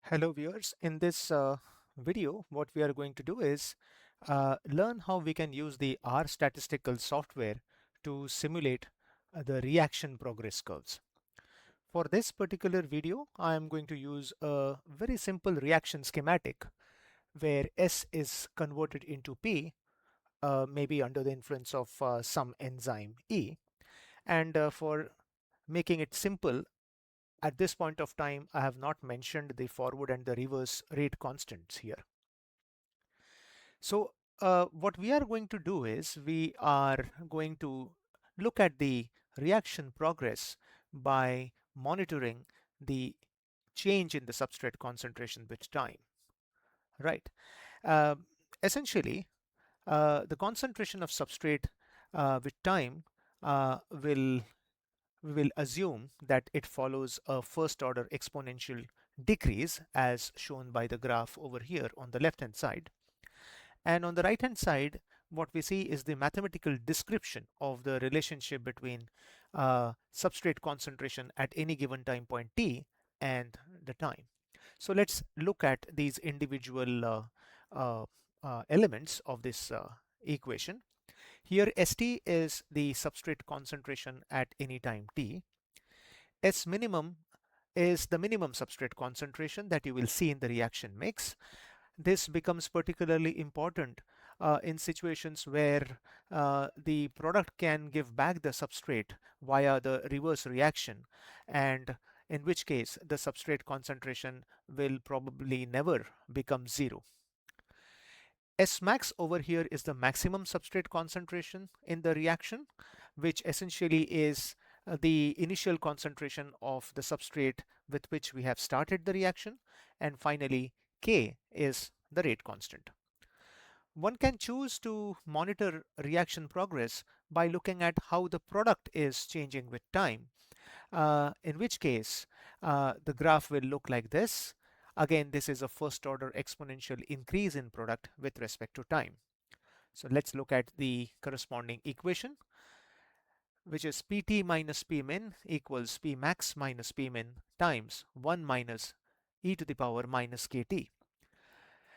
Hello viewers, in this video what we are going to do is learn how we can use the R statistical software to simulate the reaction progress curves. For this particular video I am going to use a very simple reaction schematic where S is converted into P, maybe under the influence of some enzyme E, and for making it simple, at this point of time, I have not mentioned the forward and the reverse rate constants here. So what we are going to do is we are going to look at the reaction progress by monitoring the change in the substrate concentration with time, right? Uh, Essentially, the concentration of substrate with time will we will assume that it follows a first order exponential decrease as shown by the graph over here on the left hand side. And on the right hand side, what we see is the mathematical description of the relationship between substrate concentration at any given time point t and the time. So let's look at these individual uh, elements of this equation. Here St is the substrate concentration at any time t. S minimum is the minimum substrate concentration that you will see in the reaction mix. This becomes particularly important in situations where the product can give back the substrate via the reverse reaction, and in which case the substrate concentration will probably never become zero. S max over here is the maximum substrate concentration in the reaction, which essentially is the initial concentration of the substrate with which we have started the reaction, and finally K is the rate constant. One can choose to monitor reaction progress by looking at how the product is changing with time, in which case the graph will look like this. Again, this is a first order exponential increase in product with respect to time. So let's look at the corresponding equation, which is Pt minus Pmin equals Pmax minus Pmin times 1 minus e to the power minus Kt.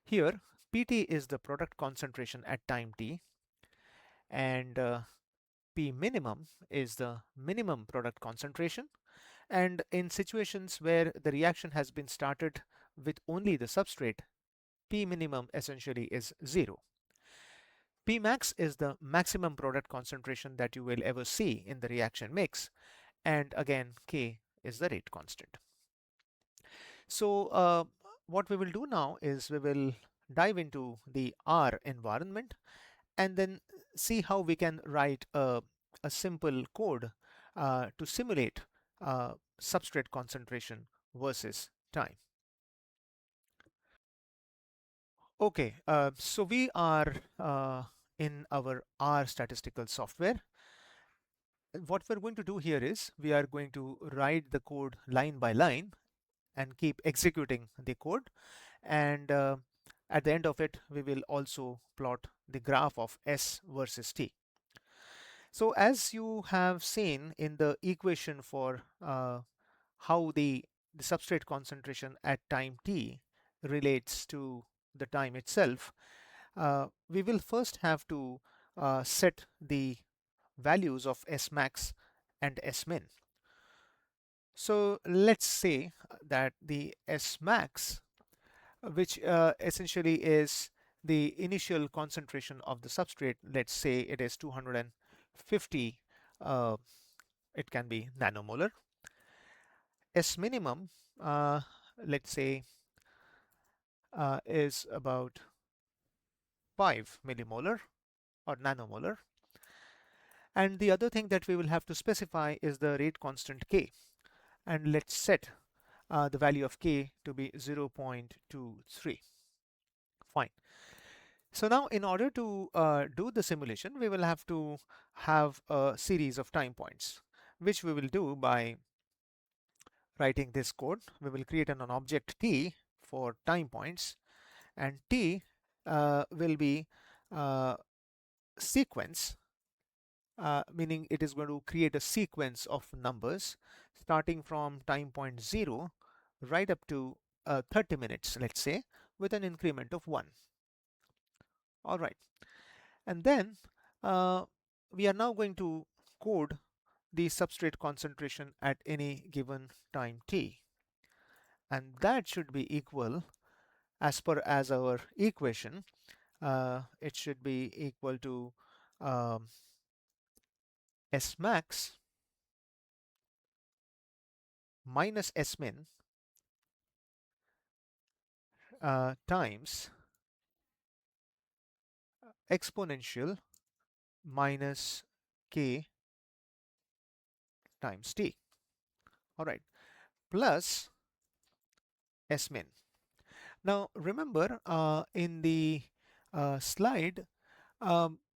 Here, Pt is the product concentration at time t, and P minimum is the minimum product concentration. And in situations where the reaction has been started with only the substrate, P minimum essentially is 0. P max is the maximum product concentration that you will ever see in the reaction mix, and again K is the rate constant. So what we will do now is we will dive into the R environment and then see how we can write a simple code to simulate substrate concentration versus time. Okay, so we are in our R statistical software. What we're going to do here is we are going to write the code line by line and keep executing the code, and at the end of it we will also plot the graph of S versus T. So as you have seen in the equation for how the substrate concentration at time t relates to the time itself, we will first have to set the values of S max and S min. So let's say that the S max, which essentially is the initial concentration of the substrate, let's say it is 250, uh, it can be nanomolar. S minimum, let's say, is about 5 millimolar or nanomolar. And the other thing that we will have to specify is the rate constant K. And let's set the value of K to be 0.23. Fine. So now in order to do the simulation, we will have to have a series of time points, which we will do by writing this code. We will create an object T for time points, and T will be sequence, meaning it is going to create a sequence of numbers starting from time point 0 right up to 30 minutes, let's say, with an increment of 1. All right. And then uh, we are now going to code the substrate concentration at any given time t. And that should be equal, as per as our equation, it should be equal to um, S max minus S min times exponential minus k times t. All right, plus S min. Now remember, in the slide,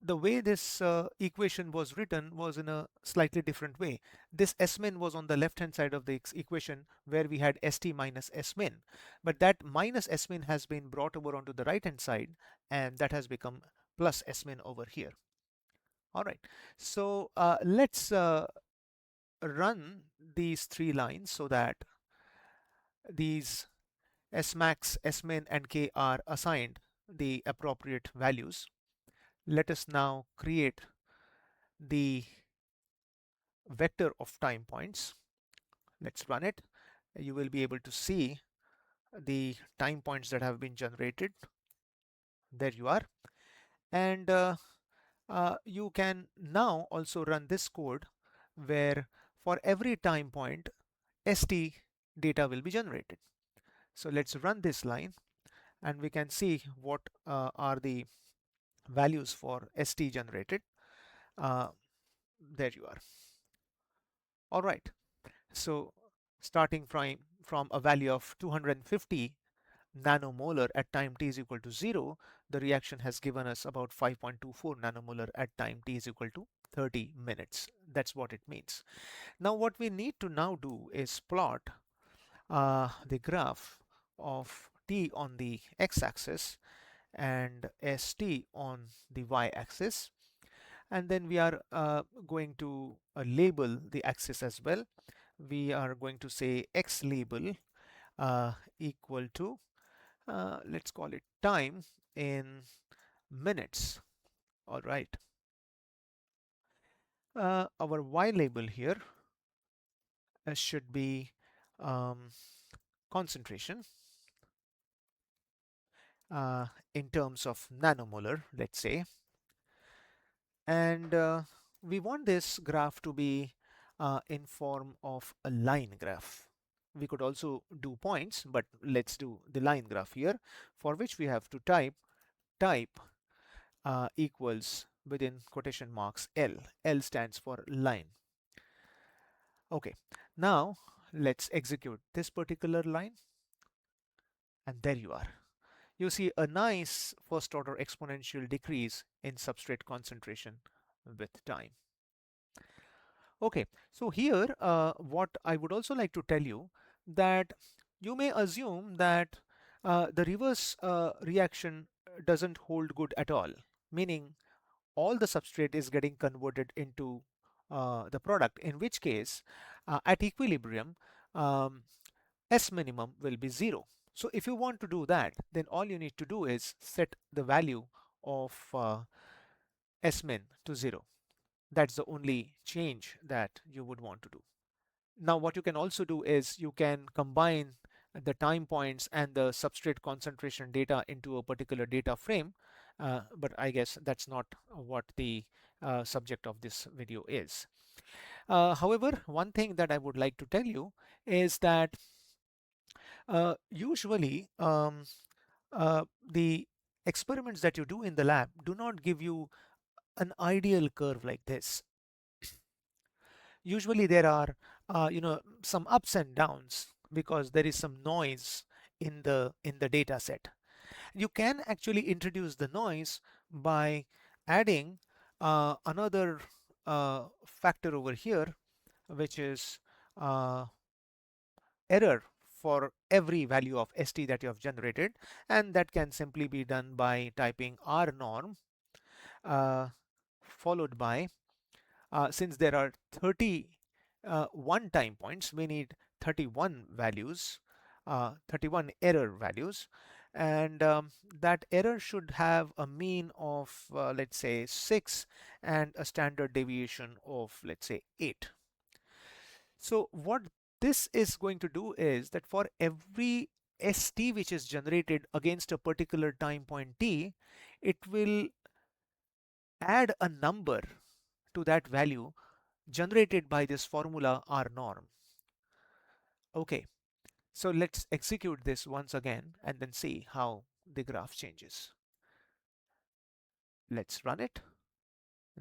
the way this equation was written was in a slightly different way. This S min was on the left hand side of the equation, where we had St minus S min, but that minus S min has been brought over onto the right hand side, and that has become plus S min over here. All right, so let's run these three lines so that these S max, S min, and K are assigned the appropriate values. Let us now create the vector of time points. Let's run it. You will be able to see the time points that have been generated. There you are. And you can now also run this code where for every time point, ST data will be generated. So let's run this line and we can see what are the values for ST generated. There you are. All right. So starting from a value of 250 nanomolar at time t is equal to 0, the reaction has given us about 5.24 nanomolar at time t is equal to 30 minutes. That's what it means. Now what we need to now do is plot the graph of t on the x-axis and st on the y-axis, and then we are going to label the axis as well. We are going to say x label equal to let's call it time in minutes. All right. Our y label here should be um, concentration in terms of nanomolar, let's say. And we want this graph to be in form of a line graph. We could also do points, but let's do the line graph here, for which we have to type equals within quotation marks L. L stands for line. Okay, now let's execute this particular line, and there you are. You see a nice first order exponential decrease in substrate concentration with time. Okay, so here what I would also like to tell you, that you may assume that the reverse reaction doesn't hold good at all, meaning all the substrate is getting converted into the product, in which case at equilibrium um, S minimum will be 0. So if you want to do that, then all you need to do is set the value of S min to 0. That's the only change that you would want to do. Now what you can also do is you can combine the time points and the substrate concentration data into a particular data frame, but I guess that's not what the subject of this video is. However, one thing that I would like to tell you is that usually the experiments that you do in the lab do not give you an ideal curve like this. Usually there are some ups and downs because there is some noise in the data set. You can actually introduce the noise by adding another factor over here, which is error for every value of st that you have generated, and that can simply be done by typing r norm followed by since there are 31 time points, we need 31 values. 31 error values, and that error should have a mean of let's say 6 and a standard deviation of let's say 8. So what this is going to do is that for every st which is generated against a particular time point t, it will add a number to that value generated by this formula R norm. Okay, so let's execute this once again and then see how the graph changes. Let's run it.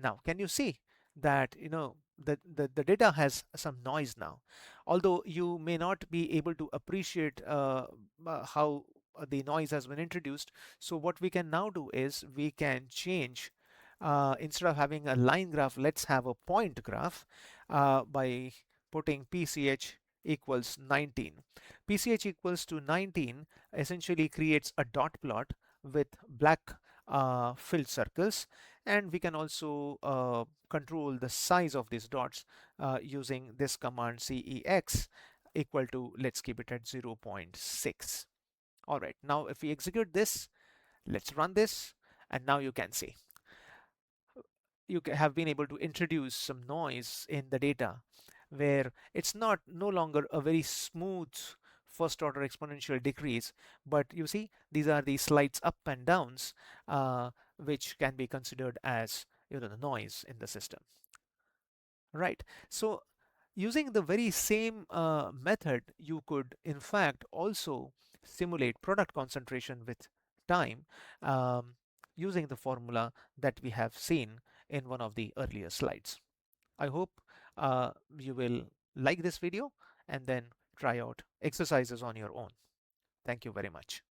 Now, can you see that the data has some noise now? Although you may not be able to appreciate how the noise has been introduced. So what we can now do is we can change, instead of having a line graph, let's have a point graph by putting PCH equals 19. PCH equals to 19 essentially creates a dot plot with black filled circles, and we can also control the size of these dots using this command cex equal to, let's keep it at 0.6. All right, now if we execute this, let's run this, and now you can see you have been able to introduce some noise in the data where it's not no longer a very smooth first order exponential decrease, but you see these are the slides up and downs which can be considered as the noise in the system. Right. So using the very same method, you could in fact also simulate product concentration with time um, using the formula that we have seen in one of the earlier slides. I hope you will like this video and then try out exercises on your own. Thank you very much.